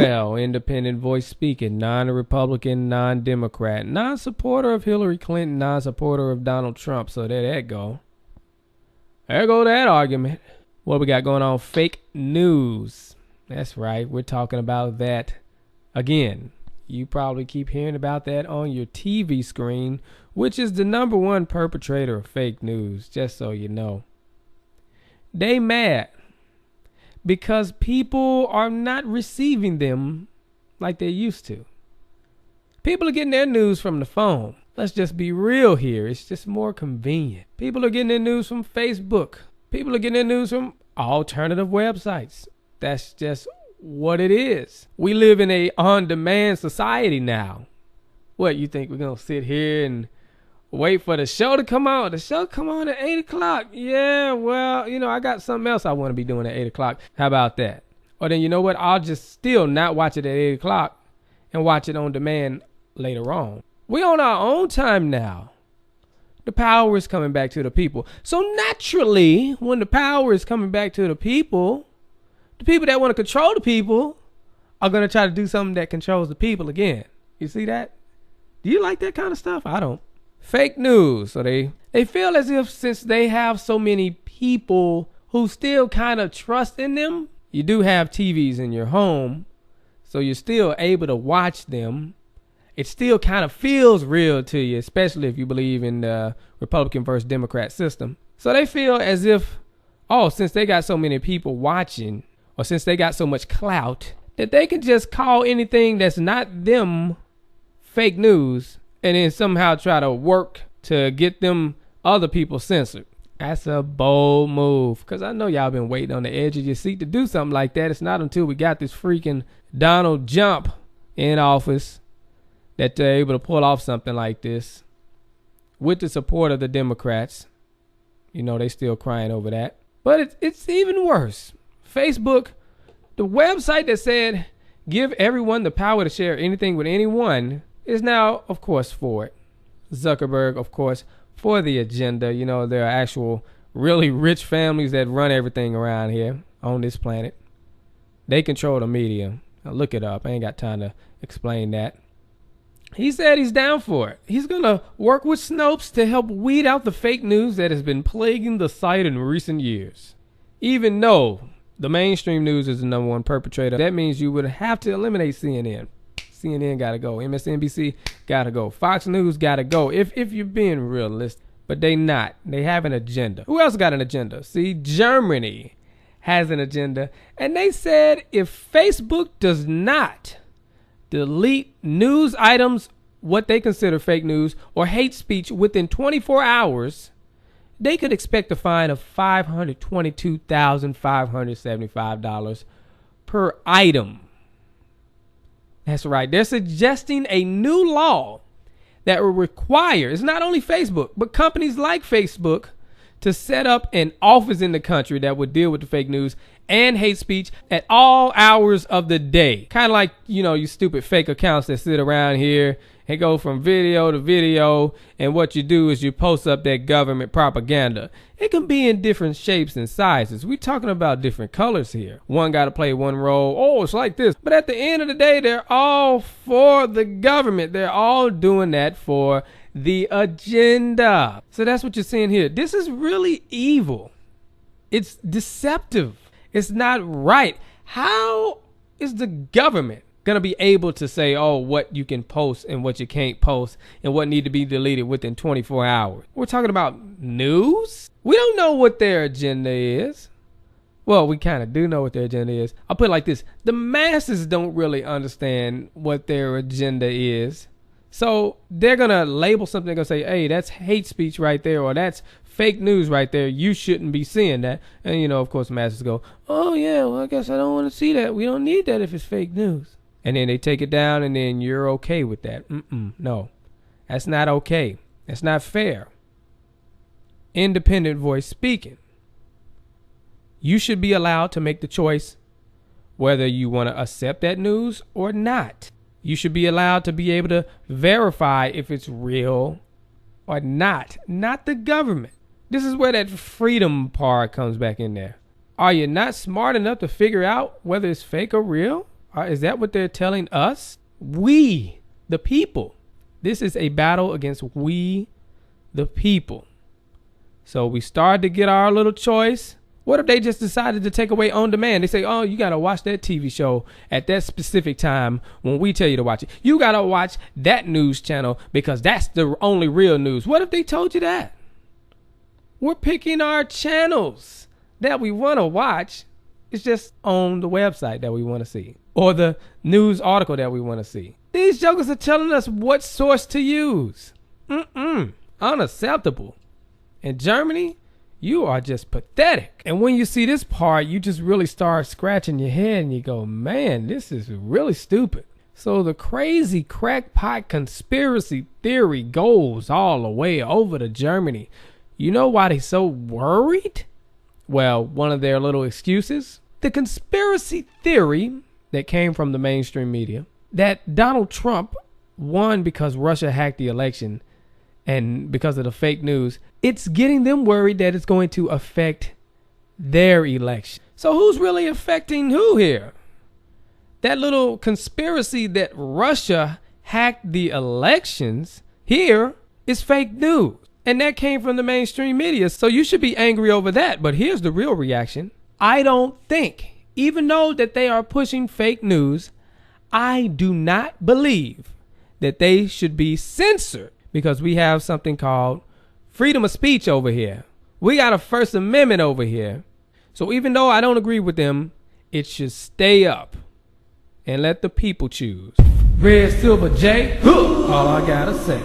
Well, independent voice speaking, non-Republican, non-Democrat, non-supporter of Hillary Clinton, non-supporter of Donald Trump. So there that go. There go that argument. What we got going on? Fake news. That's right. We're talking about that again. You probably keep hearing about that on your TV screen, which is the number one perpetrator of fake news, just so you know. They mad because people are not receiving them like they used to. People are getting their news from the phone. Let's just be real here. It's just more convenient. People are getting their news from Facebook. People are getting their news from alternative websites. That's just what it is. We live in a on-demand society now. What, you think we're going to sit here and wait for the show to come on? The show come on at 8 o'clock. Yeah, well, I got something else I want to be doing at 8 o'clock. How about that? Or then you know what? I'll just still not watch it at 8 o'clock and watch it on demand later on. We on our own time now. The power is coming back to the people. So naturally, when the power is coming back to the people that want to control the people are going to try to do something that controls the people again. You see that? Do you like that kind of stuff? I don't. Fake news. So they feel as if since they have so many people who still kind of trust in them, you do have TVs in your home, so you're still able to watch them. It still kind of feels real to you, especially if you believe in the Republican versus Democrat system. So they feel as if, since they got so many people watching, or since they got so much clout, that they can just call anything that's not them fake news and then somehow try to work to get them other people censored. That's a bold move, because I know y'all been waiting on the edge of your seat to do something like that. It's not until we got this freaking Donald Jump in office that they're able to pull off something like this with the support of the Democrats. They still crying over that. But it's even worse. Facebook, the website that said give everyone the power to share anything with anyone, is now, of course, for it. Zuckerberg, of course, for the agenda. There are actual really rich families that run everything around here on this planet. They control the media. Now look it up. I ain't got time to explain that. He said he's down for it. He's going to work with Snopes to help weed out the fake news that has been plaguing the site in recent years. Even though the mainstream news is the number one perpetrator, that means you would have to eliminate CNN. CNN got to go. MSNBC got to go. Fox News got to go. If you're being realistic. But they not. They have an agenda. Who else got an agenda? See, Germany has an agenda. And they said if Facebook does not delete news items, what they consider fake news or hate speech within 24 hours, they could expect a fine of $522,575 per item. That's right. They're suggesting a new law that will require, it's not only Facebook, but companies like Facebook to set up an office in the country that would deal with the fake news and hate speech at all hours of the day. Kind of like, you stupid fake accounts that sit around here and go from video to video, and what you do is you post up that government propaganda. It can be in different shapes and sizes. We're talking about different colors here. One got to play one role. Oh, it's like this. But at the end of the day, they're all for the government. They're all doing that for the agenda. So that's what you're seeing here. This is really evil. It's deceptive. It's not right. How is the government going to be able to say, what you can post and what you can't post and what need to be deleted within 24 hours? We're talking about news? We don't know what their agenda is. Well, we kind of do know what their agenda is. I'll put it like this. The masses don't really understand what their agenda is. So they're going to label something. They're going to say, hey, that's hate speech right there, or that's fake news right there. You shouldn't be seeing that. And, of course, masses go, oh, yeah, well, I guess I don't want to see that. We don't need that if it's fake news. And then they take it down, and then you're okay with that. No, that's not okay. That's not fair. Independent voice speaking. You should be allowed to make the choice whether you want to accept that news or not. You should be allowed to be able to verify if it's real or not. Not the government. This is where that freedom part comes back in there. Are you not smart enough to figure out whether it's fake or real? Is that what they're telling us? We, the people. This is a battle against we, the people. So we started to get our little choice. What if they just decided to take away on demand? They say, oh, you got to watch that TV show at that specific time when we tell you to watch it. You got to watch that news channel because that's the only real news. What if they told you that? We're picking our channels that we want to watch. It's just on the website that we want to see or the news article that we want to see. These jokers are telling us what source to use. Unacceptable. In Germany, you are just pathetic. And when you see this part, you just really start scratching your head and you go, man, this is really stupid. So the crazy crackpot conspiracy theory goes all the way over to Germany. You know why they're so worried? Well, one of their little excuses, the conspiracy theory that came from the mainstream media that Donald Trump won because Russia hacked the election and because of the fake news, it's getting them worried that it's going to affect their election. So who's really affecting who here? That little conspiracy that Russia hacked the elections here is fake news. And that came from the mainstream media. So you should be angry over that. But here's the real reaction. I don't think, even though that they are pushing fake news, I do not believe that they should be censored because we have something called freedom of speech over here. We got a First Amendment over here. So even though I don't agree with them, it should stay up and let the people choose. Redsilverj, all I gotta say.